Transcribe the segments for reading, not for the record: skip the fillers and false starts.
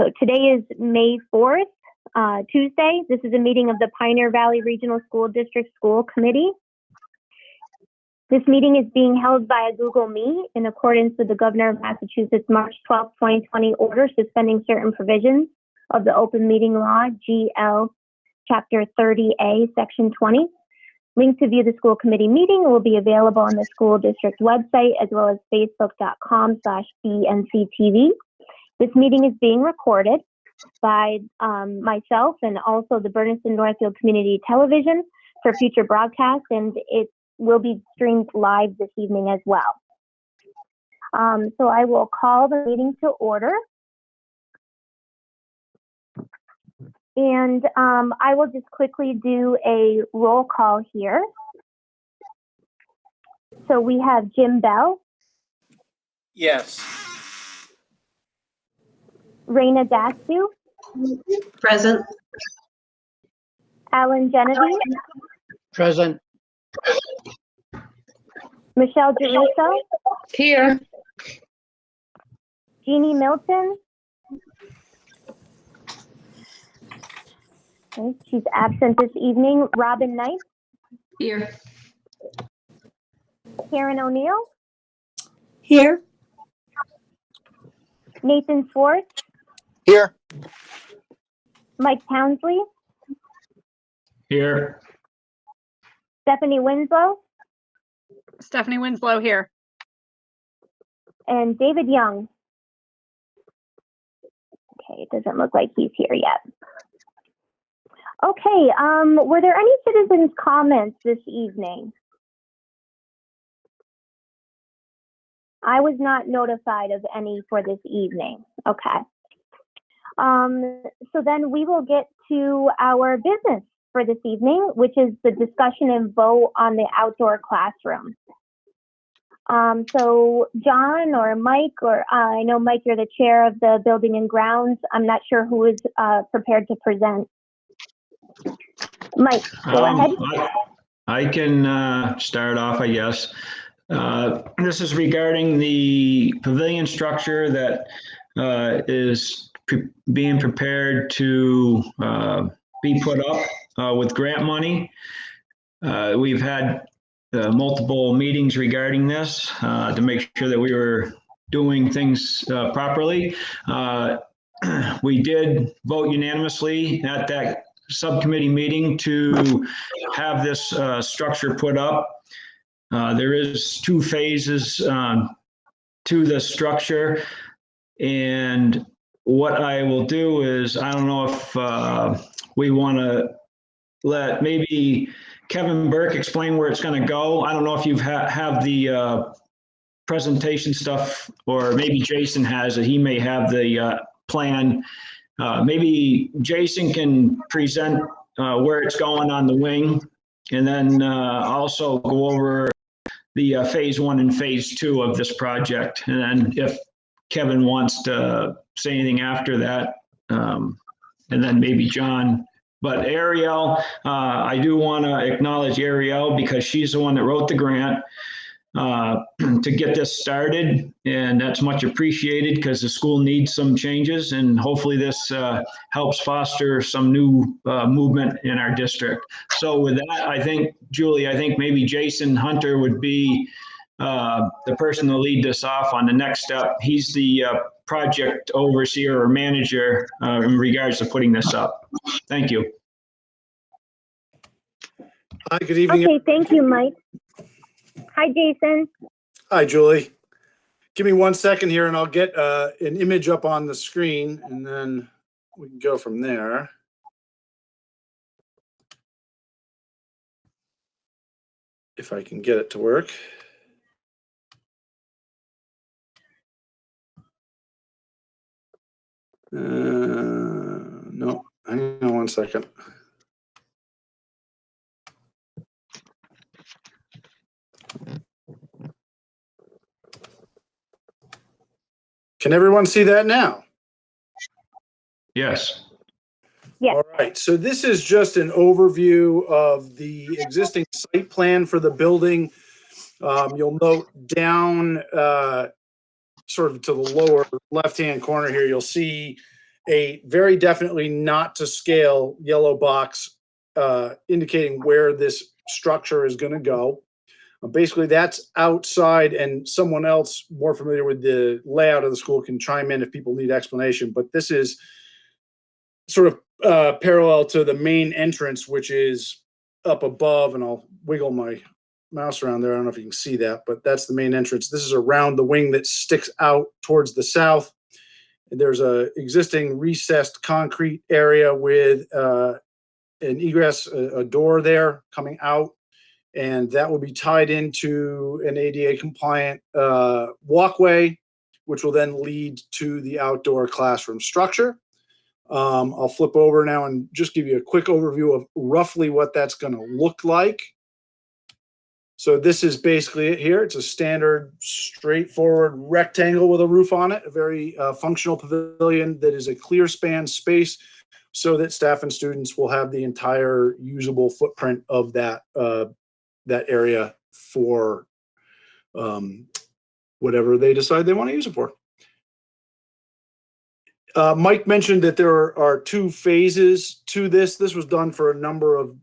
So today is May 4th, Tuesday. This is a meeting of the Pioneer Valley Regional School District School Committee. This meeting is being held via Google Meet in accordance with the Governor of Massachusetts March 12, 2020 order suspending certain provisions of the Open Meeting Law, GL, Chapter 30A, Section 20. Link to view the school committee meeting will be available on the school district website as well as facebook.com/BNCTV. This meeting is being recorded by myself and also the Bernardston-Northfield Community Television for future broadcast, and it will be streamed live this evening as well. So I will call the meeting to order. And I will just quickly do a roll call here. So we have Jim Bell. Yes. Raina Dastu. Present. Alan Genevieve. Present. Michelle Geruso. Here. Jeannie Milton. Okay, she's absent this evening. Robin Knight. Here. Karen O'Neill. Here. Nathan Swartz. Here. Mike Townsley. Here. Stephanie Winslow. Stephanie Winslow here. And David Young. Okay, it doesn't look like he's here yet. Okay, were there any citizens' comments this evening? I was not notified of any for this evening. Okay. So then we will get to our business for this evening, which is the discussion and vote on the outdoor classroom. So John or Mike, or I know Mike, you're the chair of the Building and Grounds. I'm not sure who is prepared to present. Mike, go ahead. I can start off, I guess. This is regarding the pavilion structure that is being prepared to be put up with grant money. We've had multiple meetings regarding this to make sure that we were doing things properly. We did vote unanimously at that subcommittee meeting to have this structure put up. There is 2 phases to the structure, and what I will do is, I don't know if we want to let maybe Kevin Burke explain where it's going to go. I don't know if you've have the presentation stuff, or maybe Jason has it. He may have the plan. Maybe Jason can present where it's going on the wing, and then also go over the phase 1 and phase 2 of this project. And then if Kevin wants to say anything after that, and then maybe John. But Ariel, I do want to acknowledge Ariel because she's the one that wrote the grant to get this started, and that's much appreciated because the school needs some changes, and hopefully this helps foster some new movement in our district. So with that, I think, Julie, maybe Jason Hunter would be the person to lead this off on the next step. He's the project overseer or manager in regards to putting this up. Thank you. Hi, good evening. Okay, thank you, Mike. Hi, Jason. Hi, Julie. Give me 1 second here and I'll get an image up on the screen and then we can go from there. If I can get it to work. No, hang on 1 second. Can everyone see that now? Yes. Yes. All right, so this is just an overview of the existing site plan for the building. You'll note down sort of to the lower left-hand corner here, you'll see a very definitely not to scale yellow box indicating where this structure is going to go. Basically, that's outside, and someone else more familiar with the layout of the school can chime in if people need explanation. But this is sort of parallel to the main entrance, which is up above, and I'll wiggle my mouse around there. I don't know if you can see that, but that's the main entrance. This is around the wing that sticks out towards the south. There's a existing recessed concrete area with an egress, a door there coming out. And that will be tied into an ADA compliant walkway, which will then lead to the outdoor classroom structure. I'll flip over now and just give you a quick overview of roughly what that's going to look like. So this is basically it here. It's a standard, straightforward rectangle with a roof on it, a very functional pavilion that is a clear span space so that staff and students will have the entire usable footprint of that area for whatever they decide they want to use it for. Mike mentioned that there are 2 phases to this. This was done for a number of,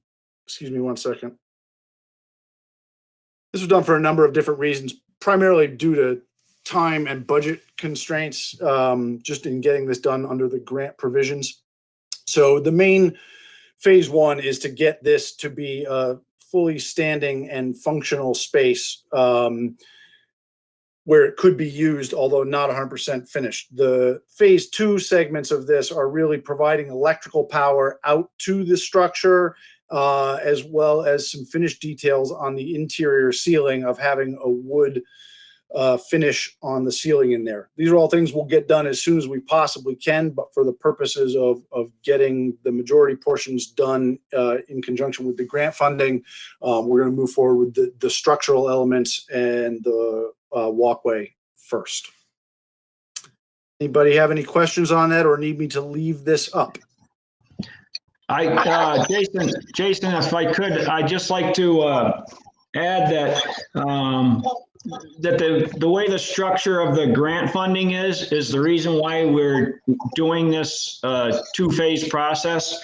excuse me one second. This was done for a number of different reasons, primarily due to time and budget constraints, just in getting this done under the grant provisions. So the main phase 1 is to get this to be a fully standing and functional space where it could be used, although not 100% finished. The phase 2 segments of this are really providing electrical power out to the structure, as well as some finished details on the interior ceiling of having a wood finish on the ceiling in there. These are all things we'll get done as soon as we possibly can, but for the purposes of getting the majority portions done in conjunction with the grant funding, we're going to move forward with the structural elements and the walkway first. Anybody have any questions on that or need me to leave this up? Jason, if I could, I'd just like to add that the way the structure of the grant funding is the reason why we're doing this 2-phase process.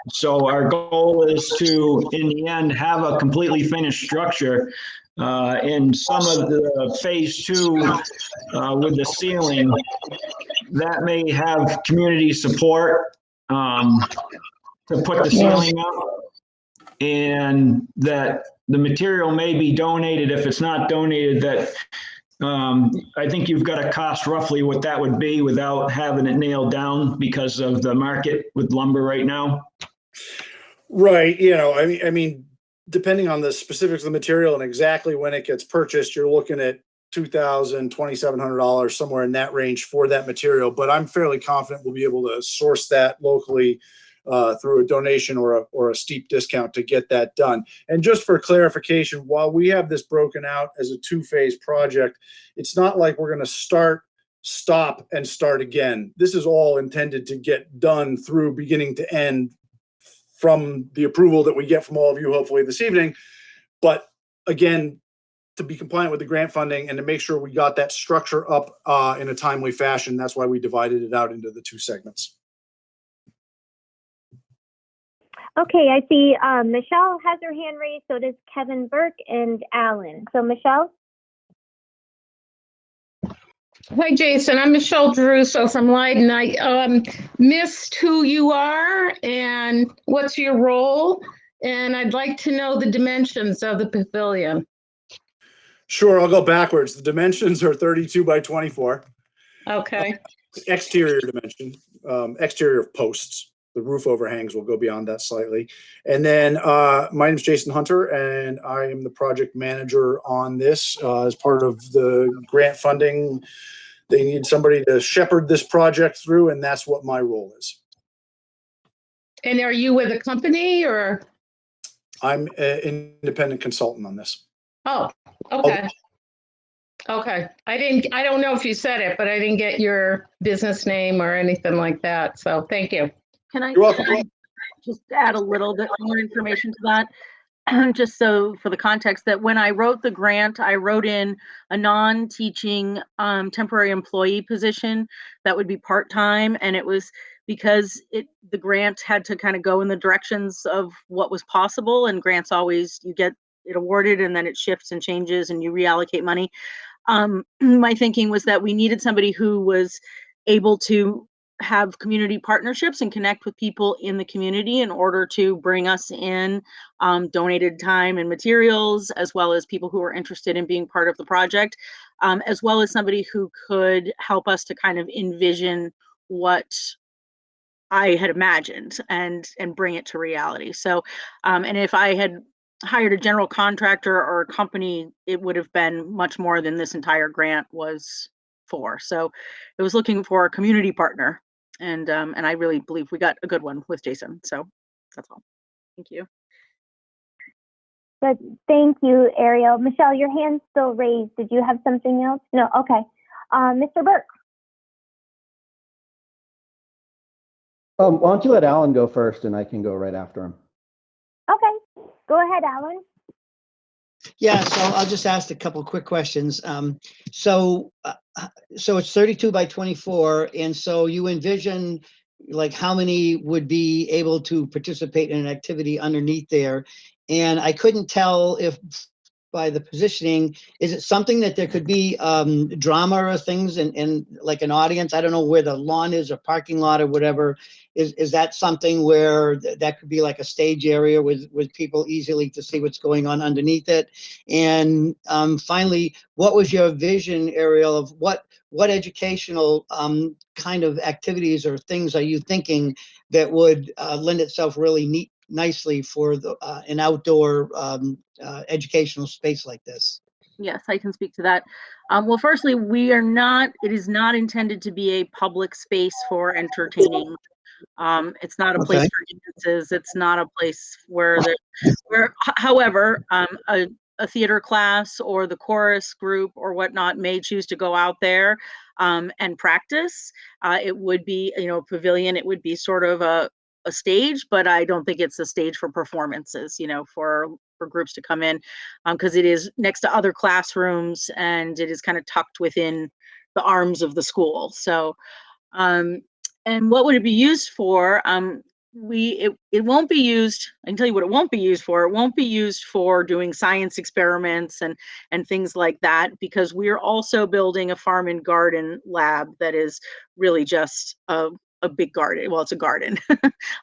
So our goal is to, in the end, have a completely finished structure. In some of the phase 2 with the ceiling, that may have community support to put the ceiling up, and that the material may be donated. If it's not donated, that I think you've got to cost roughly what that would be without having it nailed down because of the market with lumber right now. Right. You know, I mean, depending on the specifics of the material and exactly when it gets purchased, you're looking at $2,000, $2,700, somewhere in that range for that material. But I'm fairly confident we'll be able to source that locally through a donation or a steep discount to get that done. And just for clarification, while we have this broken out as a 2-phase project, it's not like we're going to start, stop, and start again. This is all intended to get done through beginning to end from the approval that we get from all of you, hopefully this evening. But again, to be compliant with the grant funding and to make sure we got that structure up in a timely fashion, that's why we divided it out into the 2 segments. Okay, I see Michelle has her hand raised, so does Kevin Burke and Alan. So Michelle? Hi, Jason. I'm Michelle Druso from Leiden. I missed who you are and what's your role, and I'd like to know the dimensions of the pavilion. Sure, I'll go backwards. The dimensions are 32 by 24. Okay. Exterior dimension, exterior of posts. The roof overhangs will go beyond that slightly. And then my name is Jason Hunter, and I am the project manager on this as part of the grant funding. They need somebody to shepherd this project through, and that's what my role is. And are you with a company or? I'm an independent consultant on this. Oh, okay. Okay. I don't know if you said it, but I didn't get your business name or anything like that. So thank you. You're welcome. Can I just add a little bit more information to that? just so for the context, that when I wrote the grant, I wrote in a non-teaching temporary employee position that would be part-time, and it was because the grant had to kind of go in the directions of what was possible, and grants always, you get it awarded and then it shifts and changes and you reallocate money. My thinking was that we needed somebody who was able to have community partnerships and connect with people in the community in order to bring us in donated time and materials, as well as people who are interested in being part of the project, as well as somebody who could help us to kind of envision what I had imagined and bring it to reality. So, and if I had hired a general contractor or a company, it would have been much more than this entire grant was for. So, it was looking for a community partner, and I really believe we got a good one with Jason. So, that's all. Thank you. Good. Thank you, Ariel. Michelle, your hand's still raised. Did you have something else? No. Okay. Mr. Burke. Why don't you let Alan go first, and I can go right after him. Okay. Go ahead, Alan. Yeah, so I'll just ask a couple quick questions. So it's 32 by 24, and so you envision like how many would be able to participate in an activity underneath there? And I couldn't tell if by the positioning, is it something that there could be drama or things and like an audience? I don't know where the lawn is or parking lot or whatever. Is that something where that could be like a stage area with people easily to see what's going on underneath it? And finally, what was your vision, Ariel, of what educational kind of activities or things are you thinking that would lend itself really nicely for an outdoor educational space like this? Yes, I can speak to that. Well, firstly, it is not intended to be a public space for entertaining. It's not a place Okay. for dances. It's not a place however, a theater class or the chorus group or whatnot may choose to go out there and practice. It would be, a pavilion. It would be sort of a stage, but I don't think it's a stage for performances, for groups to come in, because it is next to other classrooms and it is kind of tucked within the arms of the school. So, and what would it be used for? It won't be used. I can tell you what it won't be used for. It won't be used for doing science experiments and things like that, because we're also building a farm and garden lab that is really just a big garden. Well, it's a garden.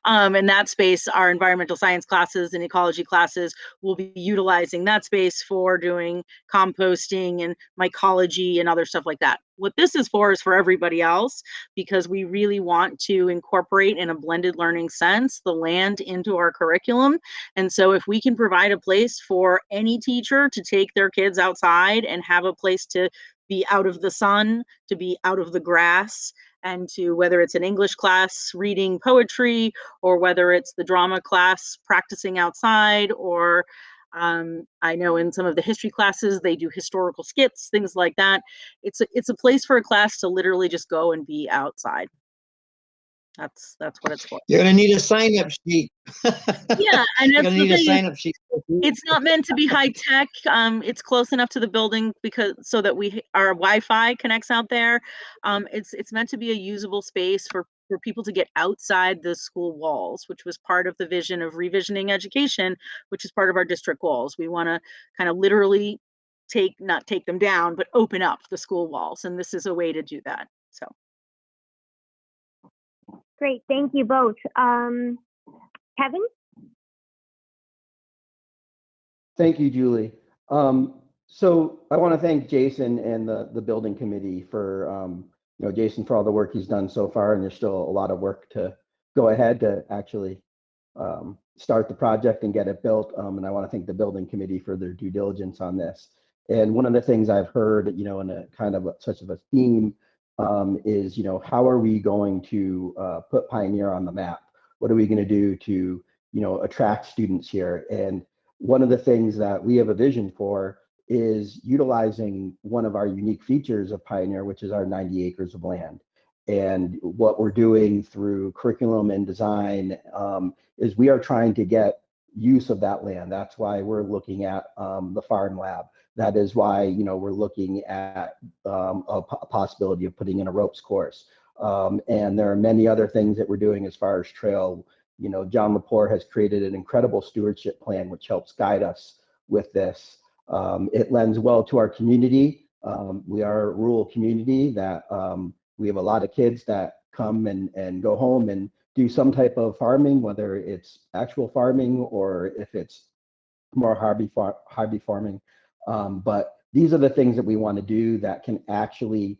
And that space, our environmental science classes and ecology classes will be utilizing that space for doing composting and mycology and other stuff like that. What this is for everybody else, because we really want to incorporate in a blended learning sense the land into our curriculum. And so if we can provide a place for any teacher to take their kids outside and have a place to be out of the sun, to be out of the grass, and to, whether it's an English class reading poetry, or whether it's the drama class practicing outside, or I know in some of the history classes, they do historical skits, things like that. It's a place for a class to literally just go and be outside. That's what it's for. You're going to need a sign-up sheet. Yeah, and You're that's going to the need a thing. sign-up sheet. It's not meant to be high tech. It's close enough to the building so that our Wi-Fi connects out there. It's meant to be a usable space for people to get outside the school walls, which was part of the vision of revisioning education, which is part of our district goals. We want to kind of literally not take them down, but open up the school walls, and this is a way to do that. So. Great. Thank you both. Kevin? Thank you, Julie. So I want to thank Jason and the building committee for, Jason for all the work he's done so far, and there's still a lot of work to go ahead to actually start the project and get it built. And I want to thank the building committee for their due diligence on this. And one of the things I've heard, in a kind of such of a theme is, how are we going to put Pioneer on the map? What are we going to do to, attract students here? And one of the things that we have a vision for is utilizing one of our unique features of Pioneer, which is our 90 acres of land. And what we're doing through curriculum and design is we are trying to get use of that land. That's why we're looking at the farm lab. That is why, we're looking at a possibility of putting in a ropes course. And there are many other things that we're doing as far as trail. John Lepore has created an incredible stewardship plan, which helps guide us with this. It lends well to our community. We are a rural community that we have a lot of kids that come and go home and do some type of farming, whether it's actual farming or if it's more hobby farming. But these are the things that we want to do that can actually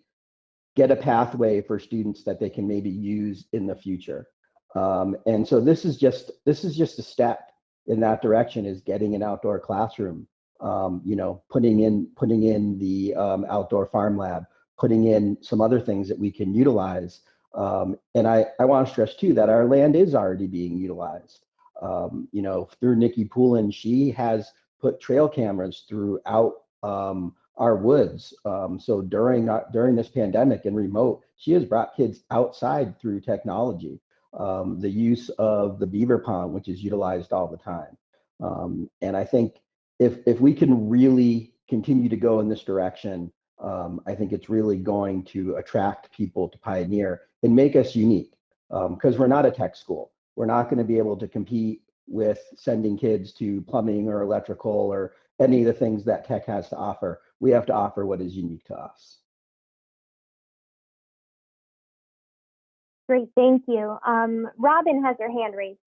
get a pathway for students that they can maybe use in the future. And so this is just a step in that direction, is getting an outdoor classroom, putting in the outdoor farm lab, putting in some other things that we can utilize. And I want to stress too that our land is already being utilized. Through Nikki Poulin, she has put trail cameras throughout our woods. So during this pandemic and remote, she has brought kids outside through technology. The use of the beaver pond, which is utilized all the time. And I think if we can really continue to go in this direction, I think it's really going to attract people to Pioneer and make us unique, because we're not a tech school. We're not going to be able to compete with sending kids to plumbing or electrical or any of the things that tech has to offer. We have to offer what is unique to us. Great, thank you. Robin has her hand raised.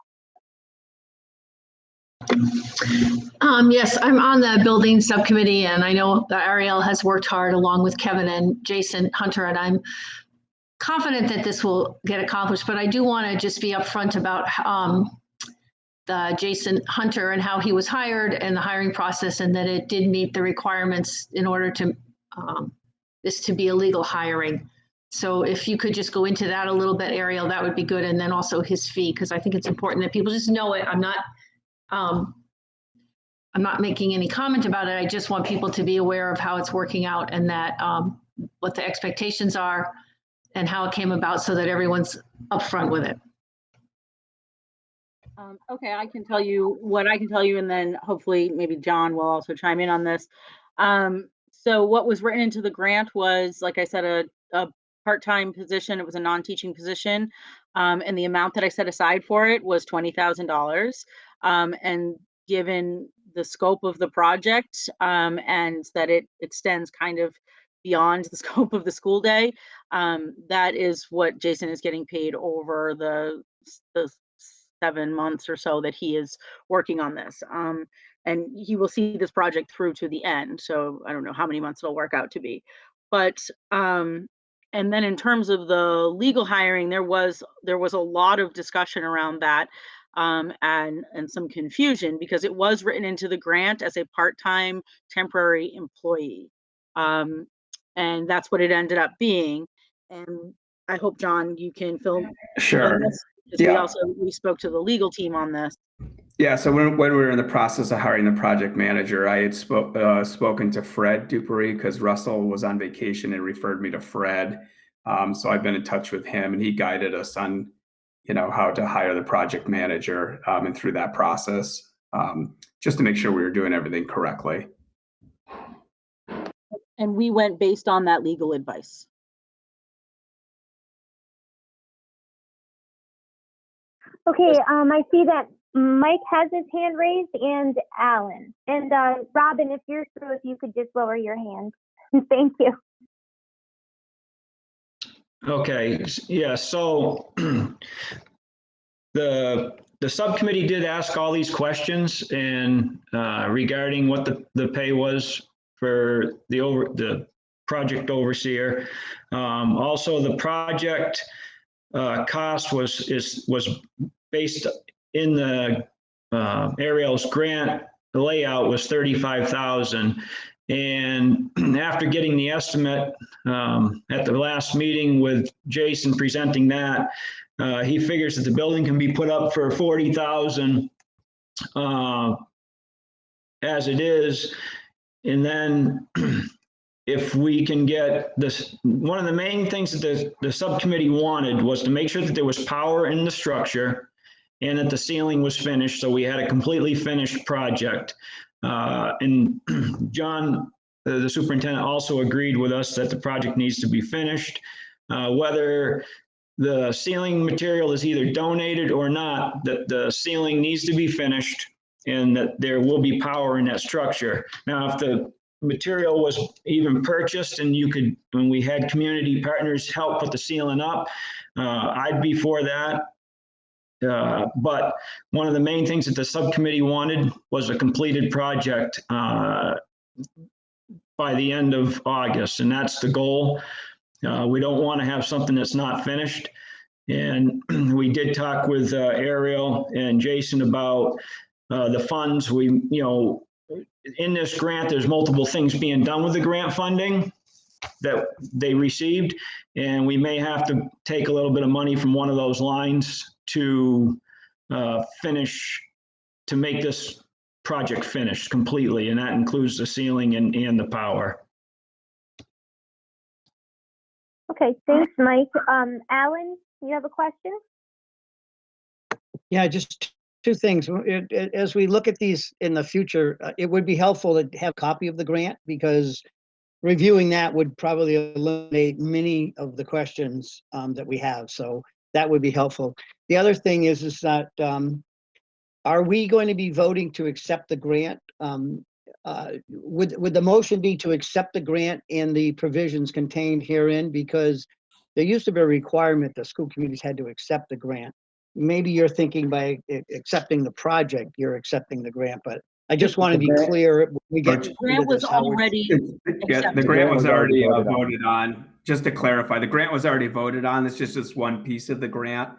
Yes, I'm on the building subcommittee, and I know that Ariel has worked hard along with Kevin and Jason Hunter, and I'm confident that this will get accomplished. But I do want to just be upfront about the Jason Hunter and how he was hired and the hiring process, and that it did meet the requirements in order to this to be a legal hiring. So if you could just go into that a little bit, Ariel, that would be good. And then also his fee, because I think it's important that people just know it. I'm not making any comment about it. I just want people to be aware of how it's working out, and that what the expectations are and how it came about, so that everyone's upfront with it. Okay, I can tell you what I can tell you, and then hopefully maybe John will also chime in on this. So what was written into the grant was, like I said, a part-time position. It was a non-teaching position, and the amount that I set aside for it was $20,000. And given the scope of the project, and that it extends kind of beyond the scope of the school day, that is what Jason is getting paid over the 7 months or so that he is working on this. And he will see this project through to the end. So I don't know how many months it'll work out to be. But and then in terms of the legal hiring, there was a lot of discussion around that, and some confusion, because it was written into the grant as a part-time temporary employee. And that's what it ended up being. And I hope, John, you can fill Sure. in this, because we spoke to the legal team on this. Yeah, so when we were in the process of hiring the project manager, I had spoken to Fred Dupery, because Russell was on vacation and referred me to Fred. So I've been in touch with him, and he guided us on, how to hire the project manager, and through that process, just to make sure we were doing everything correctly. And we went based on that legal advice. Okay, I see that Mike has his hand raised, and Alan. And Robin, if you're through, if you could just lower your hand. Thank you. Okay, yeah, so the subcommittee did ask all these questions, and regarding what the pay was for the project overseer. Also, the project cost was based in the Ariel's grant. The layout was $35,000, and after getting the estimate at the last meeting with Jason presenting that, he figures that the building can be put up for $40,000 as it is. And then if we can get this, one of the main things that the subcommittee wanted was to make sure that there was power in the structure, and that the ceiling was finished. So we had a completely finished project. And John, the superintendent, also agreed with us that the project needs to be finished. Whether the ceiling material is either donated or not, that the ceiling needs to be finished and that there will be power in that structure. Now, if the material was even purchased and when we had community partners help put the ceiling up, I'd be for that. But one of the main things that the subcommittee wanted was a completed project by the end of August, and that's the goal. We don't want to have something that's not finished. And we did talk with Ariel and Jason about the funds. In this grant, there's multiple things being done with the grant funding that they received, and we may have to take a little bit of money from one of those lines to make this project finished completely, and that includes the ceiling and the power. Okay, thanks, Mike. Alan, you have a question? Yeah, just two things. As we look at these in the future, it would be helpful to have a copy of the grant, because reviewing that would probably eliminate many of the questions that we have. So that would be helpful. The other thing is that are we going to be voting to accept the grant? Would the motion be to accept the grant and the provisions contained herein? Because there used to be a requirement that school communities had to accept the grant. Maybe you're thinking by accepting the project, you're accepting the grant, but I just want to be clear. We get The grant was already Yeah, the grant was already voted on. Just to clarify, the grant was already voted on. It's just this one piece of the grant.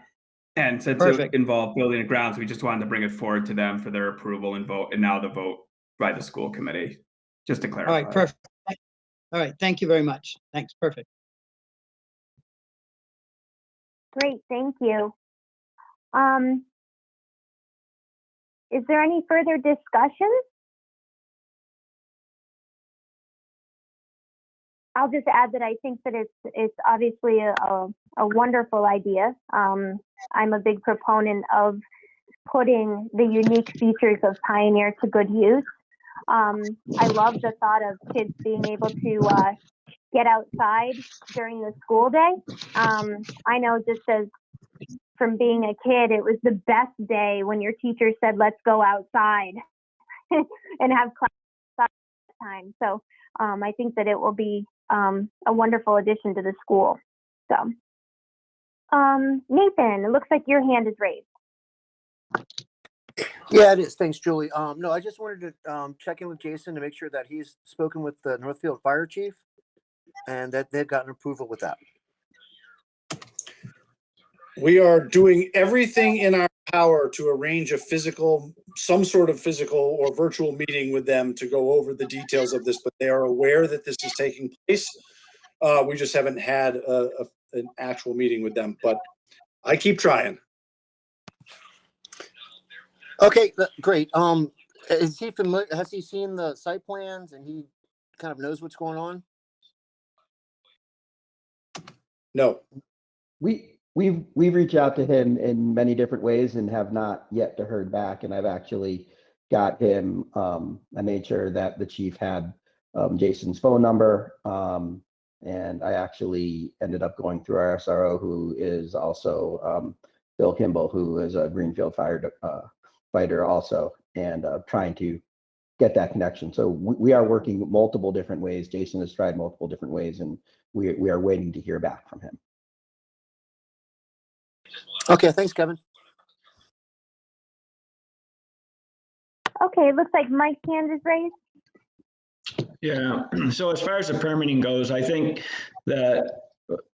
And since it involved building and grounds, we just wanted to bring it forward to them for their approval and vote, and now the vote by the school committee, just to clarify. All right, perfect. All right, thank you very much. Thanks, perfect. Great, thank you. Is there any further discussion? I'll just add that I think that it's obviously a wonderful idea. I'm a big proponent of putting the unique features of Pioneer to good use. I love the thought of kids being able to get outside during the school day. I know, just as from being a kid, it was the best day when your teacher said, let's go outside and have class time. So I think that it will be a wonderful addition to the school. So Nathan, it looks like your hand is raised. Yeah, it is. Thanks, Julie. No, I just wanted to check in with Jason to make sure that he's spoken with the Northfield Fire Chief and that they've gotten approval with that. We are doing everything in our power to arrange some sort of physical or virtual meeting with them to go over the details of this, but they are aware that this is taking place. We just haven't had an actual meeting with them, but I keep trying. Okay, great. Is he familiar? Has he seen the site plans and he kind of knows what's going on? No. We've reached out to him in many different ways and have not yet heard back. And I've actually got him. I made sure that the chief had Jason's phone number, and I actually ended up going through our SRO, who is also Bill Kimball, who is a Greenfield fighter also, and trying to get that connection. So we are working multiple different ways. Jason has tried multiple different ways, and we are waiting to hear back from him. Okay, thanks, Kevin. Okay, it looks like Mike's hand is raised. Yeah, so as far as the permitting goes, I think that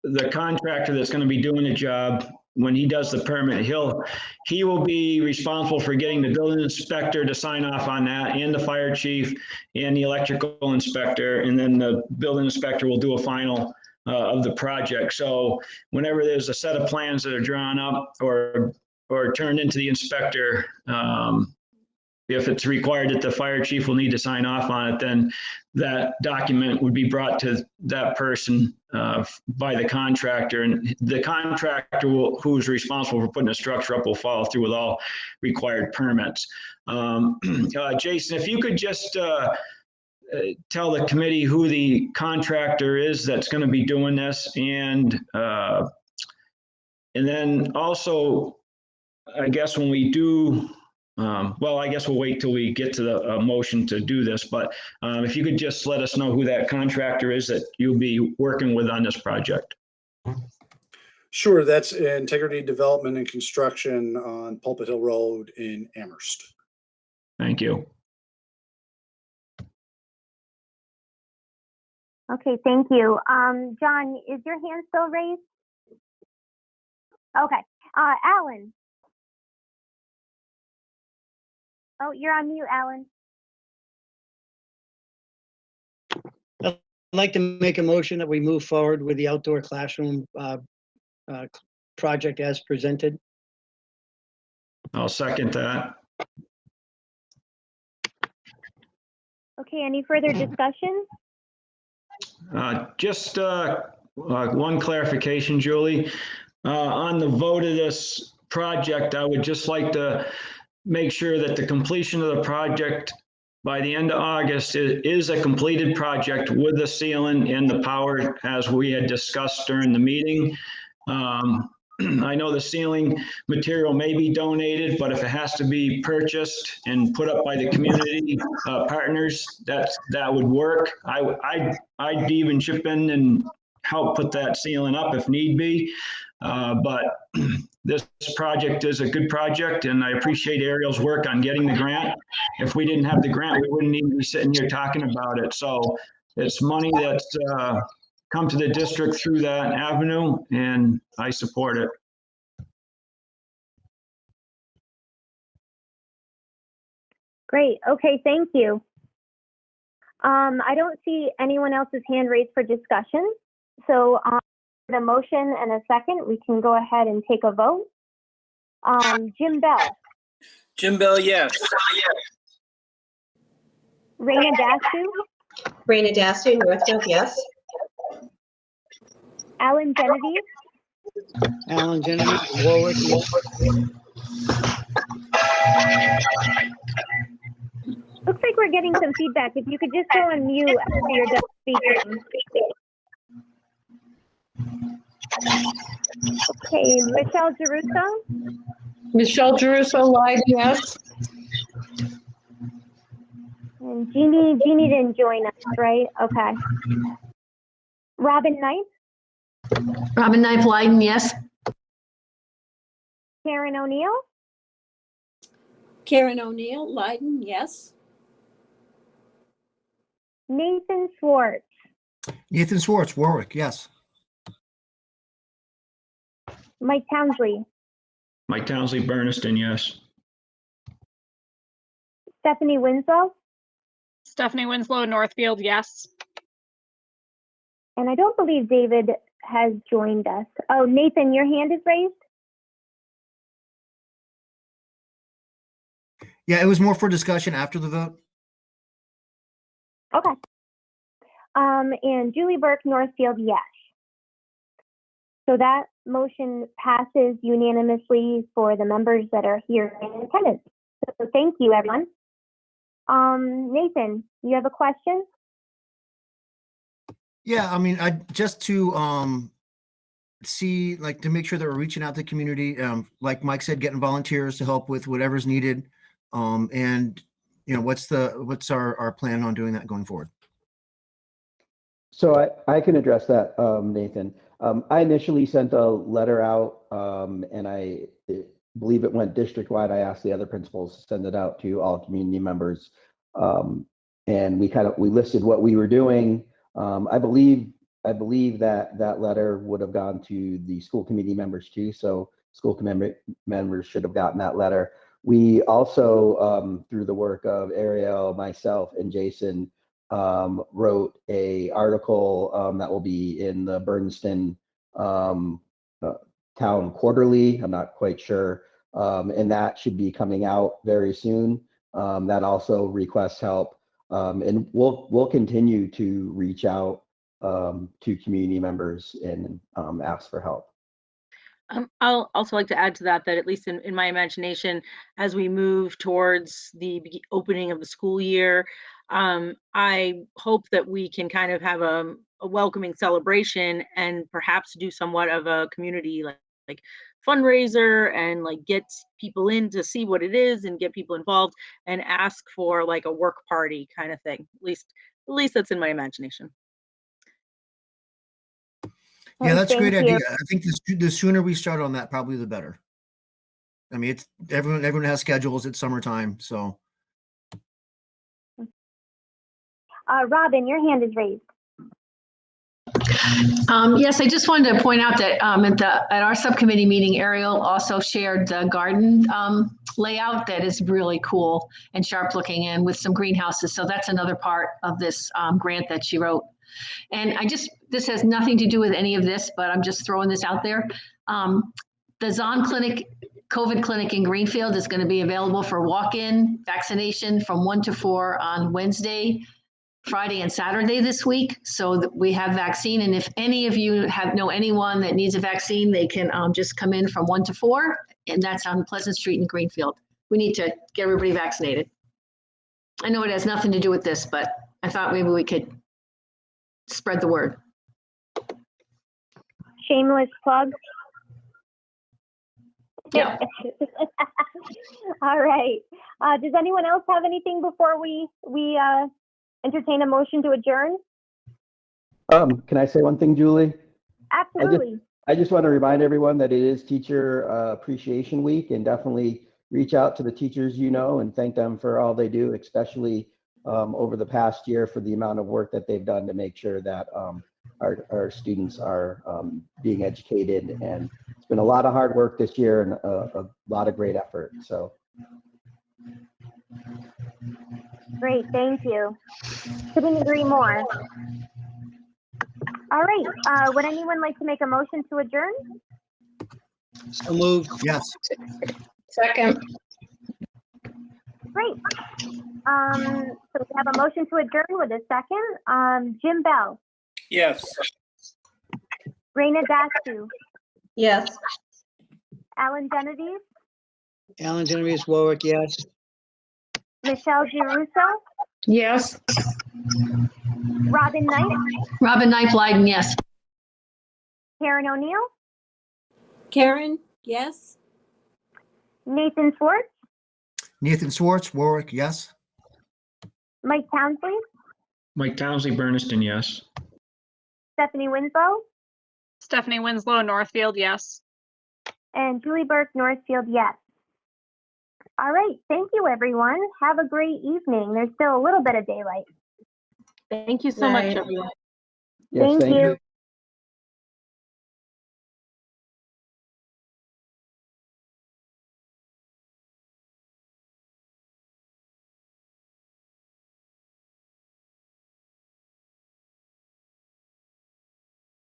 the contractor that's going to be doing the job, when he does the permit, he will be responsible for getting the building inspector to sign off on that, and the fire chief and the electrical inspector, and then the building inspector will do a final of the project. So whenever there's a set of plans that are drawn up or turned into the inspector, if it's required that the fire chief will need to sign off on it, then that document would be brought to that person by the contractor, and the contractor who's responsible for putting the structure up will follow through with all required permits. Jason, if you could just tell the committee who the contractor is that's going to be doing this, and then also, I guess when we do, well, I guess we'll wait till we get to the motion to do this, but if you could just let us know who that contractor is that you'll be working with on this project. Sure, that's Integrity Development and Construction on Pulpit Hill Road in Amherst. Thank you. Okay, thank you. John, is your hand still raised? Okay. Alan. Oh, you're on mute, Alan. I'd like to make a motion that we move forward with the outdoor classroom project as presented. I'll second that. Okay, any further discussion? Just one clarification, Julie. On the vote of this project, I would just like to make sure that the completion of the project by the end of August is a completed project with the ceiling and the power as we had discussed during the meeting. I know the ceiling material may be donated, but if it has to be purchased and put up by the community partners, that would work. I'd even chip in and help put that ceiling up if need be. But this project is a good project, and I appreciate Ariel's work on getting the grant. If we didn't have the grant, we wouldn't even be sitting here talking about it. So it's money that's come to the district through that avenue, and I support it. Great. Okay, thank you. I don't see anyone else's hand raised for discussion. So the motion and a second, we can go ahead and take a vote. Jim Bell. Jim Bell, yes. Raina Dastu. Raina Dastu, Northfield, yes. Alan Genevieve. Alan Genevieve, Warwick, yes. Looks like we're getting some feedback. If you could just go on mute after you're done speaking. Okay, Michelle Geruso. Michelle Geruso, Lyden, yes. And Jeannie didn't join us, right? Okay. Robin Knight. Robin Knife, Lyden, yes. Karen O'Neill. Karen O'Neill, Lyden, yes. Nathan Schwartz. Nathan Schwartz, Warwick, yes. Mike Townsley. Mike Townsley, Bernardston, yes. Stephanie Winslow. Stephanie Winslow, Northfield, yes. And I don't believe David has joined us. Oh, Nathan, your hand is raised? Yeah, it was more for discussion after the vote. Okay. And Julie Burke, Northfield, yes. So that motion passes unanimously for the members that are here in attendance. So thank you, everyone. Nathan, you have a question? Yeah, I mean, I just to see, like, to make sure that we're reaching out to the community, like Mike said, getting volunteers to help with whatever's needed. And you know, what's our plan on doing that going forward? So I can address that, Nathan. I initially sent a letter out, and I believe it went district-wide. I asked the other principals to send it out to all community members, and we listed what we were doing. I believe that letter would have gone to the school committee members too. So school committee members should have gotten that letter. We also, through the work of Ariel, myself, and Jason, wrote a article that will be in the Bernardston Town Quarterly. I'm not quite sure, and that should be coming out very soon. that also requests help. And we'll continue to reach out to community members and ask for help. I'll also like to add to that, that at least in my imagination, as we move towards the opening of the school year, I hope that we can kind of have a welcoming celebration and perhaps do somewhat of a community like fundraiser and like get people in to see what it is and get people involved and ask for like a work party kind of thing. At least that's in my imagination. Yeah, that's a great Thank you. idea. I think the sooner we start on that, probably the better. I mean, it's everyone has schedules. It's summertime, so. Robin, your hand is raised. Yes, I just wanted to point out that at our subcommittee meeting, Ariel also shared the garden layout that is really cool and sharp looking and with some greenhouses. So that's another part of this grant that she wrote. And this has nothing to do with any of this, but I'm just throwing this out there. The Zahn Clinic, COVID clinic in Greenfield is going to be available for walk-in vaccination from 1 to 4 on Wednesday, Friday, and Saturday this week. So that we have vaccine. And if any of you know anyone that needs a vaccine, they can just come in from 1 to 4. And that's on Pleasant Street in Greenfield. We need to get everybody vaccinated. I know it has nothing to do with this, but I thought maybe we could spread the word. Shameless plug. Yeah. All right. Does anyone else have anything before we entertain a motion to adjourn? Can I say one thing, Julie? Absolutely. I just want to remind everyone that it is Teacher Appreciation Week, and definitely reach out to the teachers and thank them for all they do, especially over the past year for the amount of work that they've done to make sure that our students are being educated. And it's been a lot of hard work this year and a lot of great effort. So. Great, thank you. Couldn't agree more. All right, would anyone like to make a motion to adjourn? So moved. Yes. Second. Great. So we have a motion to adjourn with a second. Jim Bell, Yes. Raina Dastu, Yes. Alan Genevieve, Alan Genevieve Warwick, yes. Michelle Girusso, Yes. Robin Knight, Robin Knight Leiden, yes. Karen O'Neill, Karen, yes. Nathan Schwartz, Nathan Schwartz, Warwick, yes. Mike Townsley, Mike Townsley, Bernardston, yes. Stephanie Winslow, Stephanie Winslow, Northfield, yes. and Julie Burke, Northfield, yes. All right, thank you, everyone. Have a great evening. There's still a little bit of daylight. Thank you so much, everyone. Yes, Thank you.